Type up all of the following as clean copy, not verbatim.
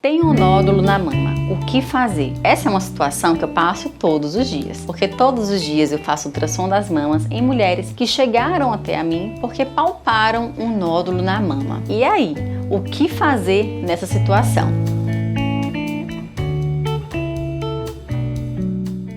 Tem um nódulo na mama, o que fazer? Essa é uma situação que eu passo todos os dias, porque todos os dias eu faço ultrassom das mamas em mulheres que chegaram até a mim porque palparam um nódulo na mama. E aí, o que fazer nessa situação?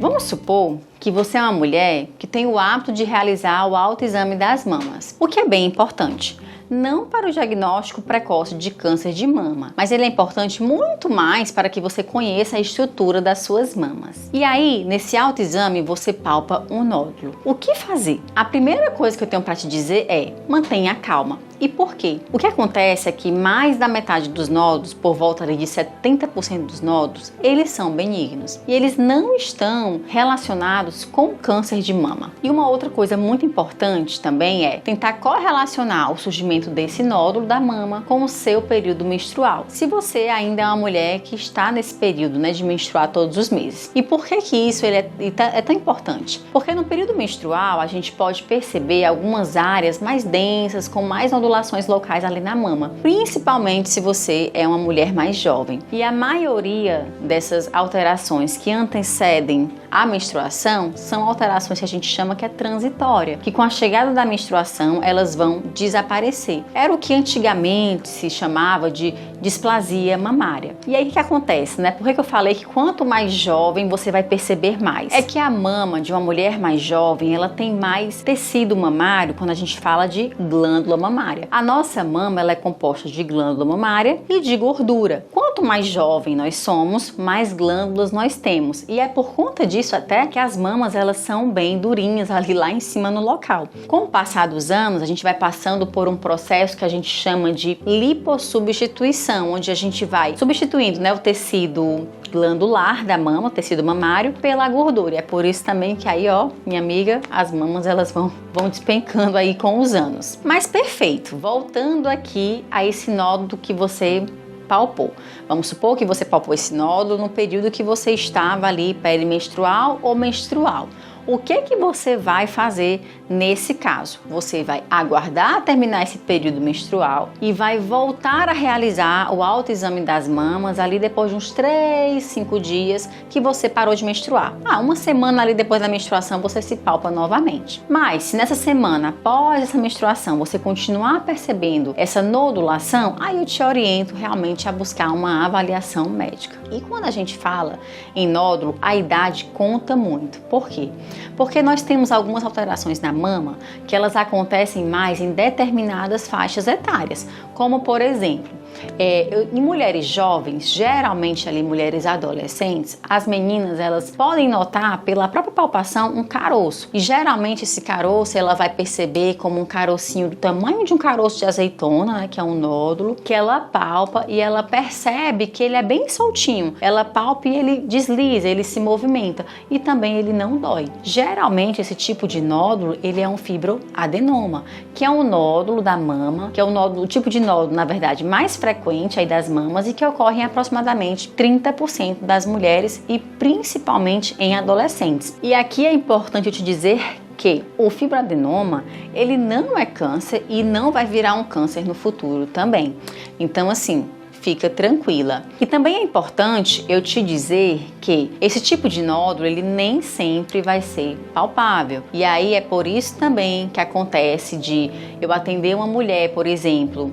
Vamos supor que você é uma mulher que tem o hábito de realizar o autoexame das mamas, o que é bem importante. Não para o diagnóstico precoce de câncer de mama, mas ele é importante muito mais para que você conheça a estrutura das suas mamas. E aí, nesse autoexame, você palpa um nódulo. O que fazer? A primeira coisa que eu tenho para te dizer é: mantenha calma. E por quê? O que acontece é que mais da metade dos nódulos, por volta de 70% dos nódulos, eles são benignos e eles não estão relacionados com câncer de mama. E uma outra coisa muito importante também é tentar correlacionar o surgimento desse nódulo da mama com o seu período menstrual. Se você ainda é uma mulher que está nesse período, de menstruar todos os meses. E por que isso é tão importante? Porque no período menstrual a gente pode perceber algumas áreas mais densas, com mais nodulações locais ali na mama, principalmente se você é uma mulher mais jovem. E a maioria dessas alterações que antecedem a menstruação são alterações que a gente chama que é transitória, que com a chegada da menstruação elas vão desaparecer. Era o que antigamente se chamava de displasia mamária. E aí o que acontece, Por que eu falei que quanto mais jovem você vai perceber mais? É que a mama de uma mulher mais jovem, ela tem mais tecido mamário quando a gente fala de glândula mamária. A nossa mama ela é composta de glândula mamária e de gordura. Quanto mais jovem nós somos, mais glândulas nós temos. E é por conta disso até que as mamas elas são bem durinhas ali lá em cima no local. Com o passar dos anos, a gente vai passando por um processo que a gente chama de lipossubstituição, onde a gente vai substituindo o tecido glandular da mama, o tecido mamário, pela gordura. E é por isso também que aí, minha amiga, as mamas elas vão despencando aí com os anos. Mas perfeito, voltando aqui a esse nódulo que você palpou. Vamos supor que você palpou esse nódulo no período que você estava ali perimenstrual ou menstrual. O que você vai fazer nesse caso? Você vai aguardar terminar esse período menstrual e vai voltar a realizar o autoexame das mamas ali depois de uns 3-5 dias que você parou de menstruar. Uma semana ali depois da menstruação você se palpa novamente. Mas se nessa semana, após essa menstruação, você continuar percebendo essa nodulação, aí eu te oriento realmente a buscar uma avaliação médica. E quando a gente fala em nódulo, a idade conta muito. Por quê? Porque nós temos algumas alterações na mama que elas acontecem mais em determinadas faixas etárias, como por exemplo, em mulheres jovens, geralmente ali mulheres adolescentes, as meninas elas podem notar pela própria palpação um caroço e geralmente esse caroço ela vai perceber como um carocinho do tamanho de um caroço de azeitona, que é um nódulo, que ela palpa e ela percebe que ele é bem soltinho, ela palpa e ele desliza, ele se movimenta e também ele não dói. Geralmente esse tipo de nódulo ele é um fibroadenoma, que é um nódulo da mama, que é o tipo de nódulo na verdade mais frequente aí das mamas e que ocorre em aproximadamente 30% das mulheres e principalmente em adolescentes. E aqui é importante eu te dizer que o fibroadenoma ele não é câncer e não vai virar um câncer no futuro também. Então assim, fica tranquila. E também é importante eu te dizer que esse tipo de nódulo, ele nem sempre vai ser palpável. E aí é por isso também que acontece de eu atender uma mulher, por exemplo,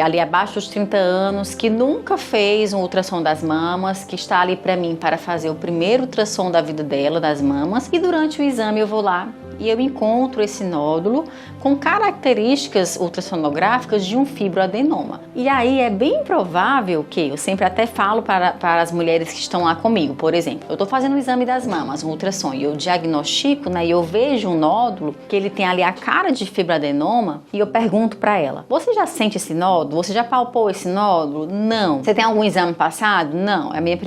ali abaixo dos 30 anos, que nunca fez um ultrassom das mamas, que está ali para mim para fazer o primeiro ultrassom da vida dela, das mamas, e durante o exame eu vou lá e eu encontro esse nódulo com características ultrassonográficas de um fibroadenoma. E aí é bem provável que, eu sempre até falo para as mulheres que estão lá comigo, por exemplo, eu estou fazendo o exame das mamas, um ultrassom, e eu diagnostico, e eu vejo um nódulo que ele tem ali a cara de fibroadenoma, e eu pergunto para ela: você já sente esse nódulo? Você já palpou esse nódulo? Não. Você tem algum exame passado? Não. É o meu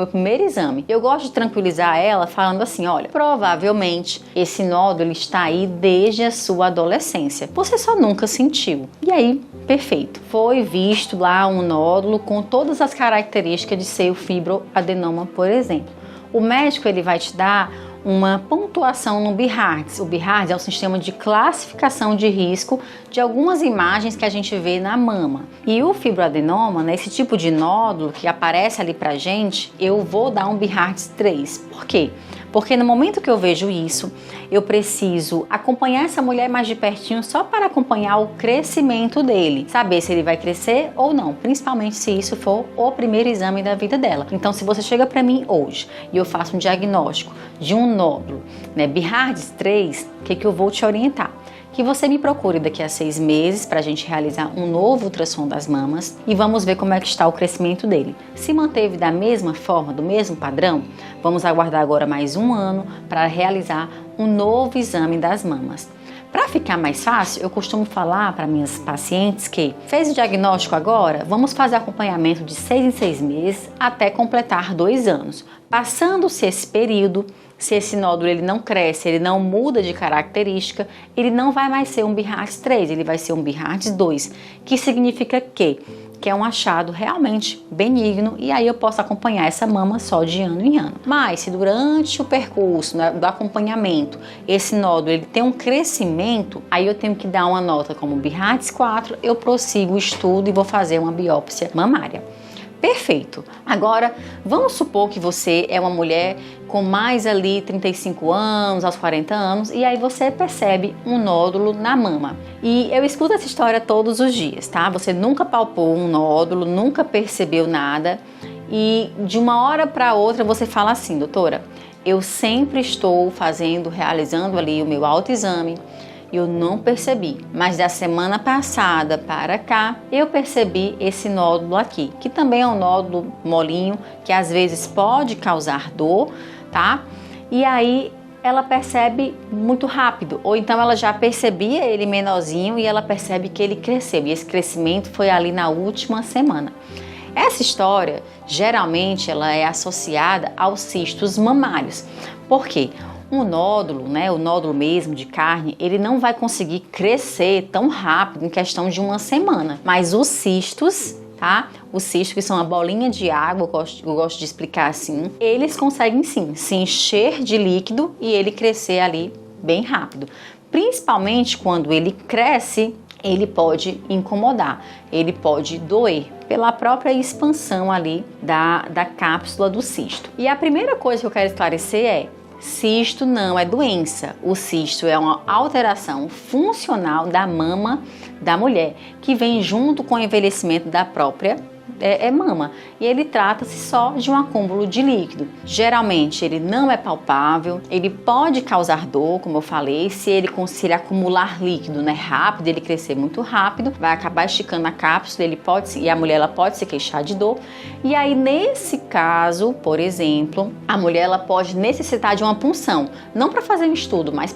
primeiro exame. Eu gosto de tranquilizar ela falando assim: olha, provavelmente esse nódulo está aí desde a sua adolescência. Você só nunca sentiu. E aí, perfeito. Foi visto lá um nódulo com todas as características de ser o fibroadenoma, por exemplo. O médico ele vai te dar uma pontuação no BIHARDS. O BIHARDS é um sistema de classificação de risco de algumas imagens que a gente vê na mama. E o fibroadenoma, né, esse tipo de nódulo que aparece ali pra gente, eu vou dar um BIHARDS 3. Por quê? Porque no momento que eu vejo isso, eu preciso acompanhar essa mulher mais de pertinho só para acompanhar o crescimento dele, saber se ele vai crescer ou não, principalmente se isso for o primeiro exame da vida dela. Então, se você chega para mim hoje e eu faço um diagnóstico de um nódulo, né, BIHARDS 3, o que eu vou te orientar? Que você me procure daqui a 6 meses para a gente realizar um novo ultrassom das mamas e vamos ver como é que está o crescimento dele. Se manteve da mesma forma, do mesmo padrão, vamos aguardar agora mais um ano para realizar um novo exame das mamas. Para ficar mais fácil, eu costumo falar para minhas pacientes que fez o diagnóstico agora, vamos fazer acompanhamento de 6 em 6 meses até completar 2 anos. Passando-se esse período, se esse nódulo ele não cresce, ele não muda de característica, ele não vai mais ser um BIHARDS 3, ele vai ser um BIHARDS 2, que significa que é um achado realmente benigno e aí eu posso acompanhar essa mama só de ano em ano. Mas se durante o percurso, né, do acompanhamento esse nódulo ele tem um crescimento, aí eu tenho que dar uma nota como BIHARDS 4, eu prossigo o estudo e vou fazer uma biópsia mamária. Perfeito. Agora, vamos supor que você é uma mulher com mais ali 35 anos, aos 40 anos, e aí você percebe um nódulo na mama. E eu escuto essa história todos os dias, tá? Você nunca palpou um nódulo, nunca percebeu nada, e de uma hora para outra você fala assim, doutora, eu sempre estou realizando ali o meu autoexame, eu não percebi, mas da semana passada para cá eu percebi esse nódulo aqui, que também é um nódulo molinho, que às vezes pode causar dor, tá? E aí ela percebe muito rápido, ou então ela já percebia ele menorzinho e ela percebe que ele cresceu, e esse crescimento foi ali na última semana. Essa história, geralmente, ela é associada aos cistos mamários. Por quê? Um nódulo, né, o nódulo mesmo de carne, ele não vai conseguir crescer tão rápido em questão de uma semana. Mas os cistos, tá? Os cistos que são uma bolinha de água, eu gosto de explicar assim, eles conseguem sim se encher de líquido e ele crescer ali bem rápido. Principalmente quando ele cresce, ele pode incomodar, ele pode doer pela própria expansão ali da cápsula do cisto. E a primeira coisa que eu quero esclarecer é: cisto não é doença. O cisto é uma alteração funcional da mama da mulher, que vem junto com o envelhecimento da própria mama. E ele trata-se só de um acúmulo de líquido. Geralmente ele não é palpável, ele pode causar dor, como eu falei, se ele acumular líquido, né, rápido, ele crescer muito rápido, vai acabar esticando a cápsula, e a mulher ela pode se queixar de dor. E aí nesse caso, por exemplo, a mulher ela pode necessitar de uma punção, não para fazer um estudo, mas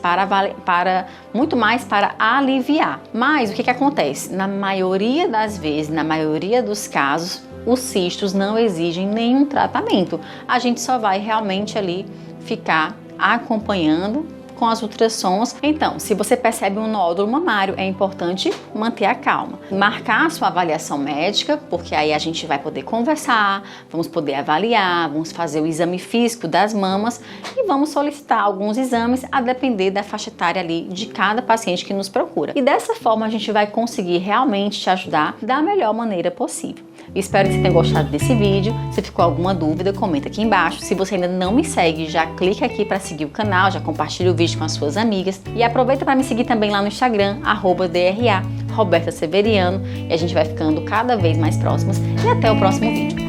muito mais para aliviar. Mas o que acontece? Na maioria das vezes, na maioria dos casos, os cistos não exigem nenhum tratamento. A gente só vai realmente ali ficar acompanhando com as ultrassons. Então, se você percebe um nódulo mamário, é importante manter a calma. Marcar a sua avaliação médica, porque aí a gente vai poder conversar, vamos poder avaliar, vamos fazer o exame físico das mamas e vamos solicitar alguns exames a depender da faixa etária ali de cada paciente que nos procura. E dessa forma a gente vai conseguir realmente te ajudar da melhor maneira possível. Espero que você tenha gostado desse vídeo. Se ficou alguma dúvida, comenta aqui embaixo. Se você ainda não me segue, já clica aqui para seguir o canal, já compartilha o vídeo com as suas amigas. E aproveita para me seguir também lá no Instagram, @DRA Roberta Severiano. E a gente vai ficando cada vez mais próximas. E até o próximo vídeo.